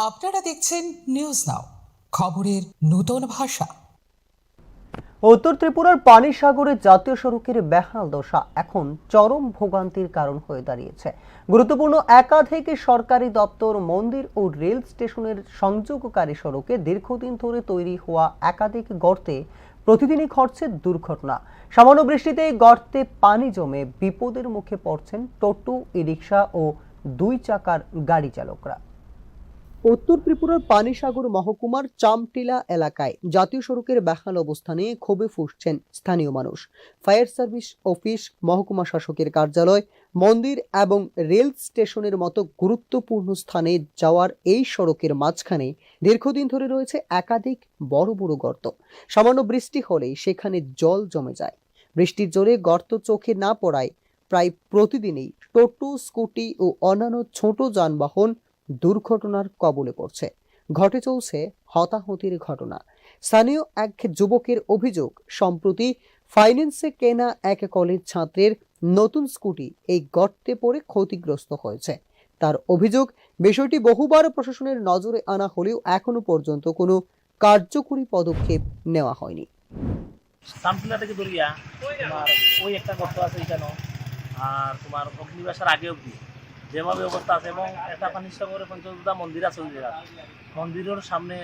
আপনারা দেখছেন news now, খবরের নতুন ভাষা। উত্তর ত্রিপুরার পানিসাগরে জাতীয় সড়কের বেহাল দশা এখন চরম ভোগান্তির কারণ হয়ে দাঁড়িয়েছে। গুরুত্বপূর্ণ একাধিক সরকারি দপ্তর, মন্দির ও রেল স্টেশনের সংযোগকারী সড়কে দীর্ঘদিন ধরে তৈরি হওয়া একাধিক গর্তে প্রতিদিনই ঘটছে দুর্ঘটনা। সামান্য বৃষ্টিতেই গর্তে পানি জমে বিপদের মুখে পড়ছেন টোটো, ই রিক্সা ও দুই চাকার গাড়ি চালকরা। উত্তর ত্রিপুরার পানিসাগর মহকুমার চামটিলা এলাকায় জাতীয় সড়কের বেহাল অবস্থা নিয়ে ক্ষোভে ফুঁসছেন স্থানীয় মানুষ। ফায়ার সার্ভিস অফিস, মহকুমা শাসকের কার্যালয়, মন্দির এবং রেল স্টেশনের মতো গুরুত্বপূর্ণ স্থানে যাওয়ার এই সড়কের মাঝখানে দীর্ঘদিন ধরে রয়েছে একাধিক বড় বড় গর্ত। সামান্য বৃষ্টি হলেই সেখানে জল জমে যায়। বৃষ্টির জোরে গর্ত চোখে না পড়ায় প্রায় প্রতিদিনই টোটো, স্কুটি ও অন্যান্য ছোট যানবাহন দুর্ঘটনার কবলে পড়ছে। ঘটে চলছে হতাহতির ঘটনা। স্থানীয় এক যুবকের অভিযোগ, সম্প্রতি ফাইন্যান্সে কেনা এক কলেজ ছাত্রের নতুন স্কুটি এই গর্তে পড়ে ক্ষতিগ্রস্ত হয়েছে। তার অভিযোগ, বিষয়টি বহুবার প্রশাসনের নজরে আনা হলেও এখনো পর্যন্ত কোনো কার্যকরী পদক্ষেপ নেওয়া হয়নি। সামটিলা থেকে দরিয়া তোমার ওই একটা গর্ত আছে এখানেও, আর তোমার অগ্নিবাসার আগে অব্দি যেভাবে অবস্থা আছে, এবং একটা পানিসাগরে পঞ্চদা মন্দির আছে, ওই জায়গা মন্দিরের সামনে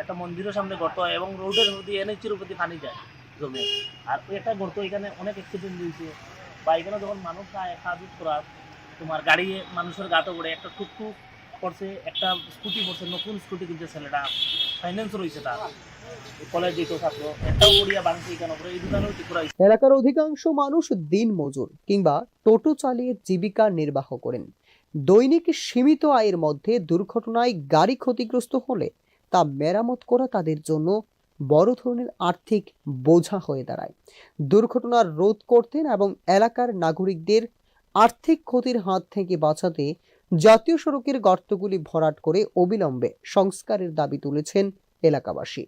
একটা মন্দিরের সামনে গর্ত হয় এবং রোডের প্রতি এনএইচের প্রতি পানি যায় জমে। আর ওই একটা গর্ত এখানে অনেক অ্যাক্সিডেন্ট হয়েছে, বা এখানে যখন মানুষ খাওয়া করার তোমার গাড়ি মানুষের গাতে পড়ে, একটা টুকটুক পড়ছে, একটা স্কুটি পড়ছে, নতুন স্কুটি কিনছে ছেলেটা, ফাইন্যান্স রয়েছে তার, কলেজ যেত ছাত্র, একটাও পড়িয়া বাংছে এখানে উপরে এই দুটানো ঠিক করা। এলাকার অধিকাংশ মানুষ দিন মজুর কিংবা টোটো চালিয়ে জীবিকা নির্বাহ করেন। দৈনিক সীমিত আয়ের মধ্যে দুর্ঘটনায় গাড়ি ক্ষতিগ্রস্ত হলে তা মেরামত করা তাদের জন্য বড় ধরনের আর্থিক বোঝা হয়ে দাঁড়ায়। দুর্ঘটনা রোধ করতেন এবং এলাকার নাগরিকদের আর্থিক ক্ষতির হাত থেকে বাঁচাতে জাতীয় সড়কের গর্তগুলি ভরাট করে অবিলম্বে সংস্কারের দাবি তুলেছেন এলাকাবাসী।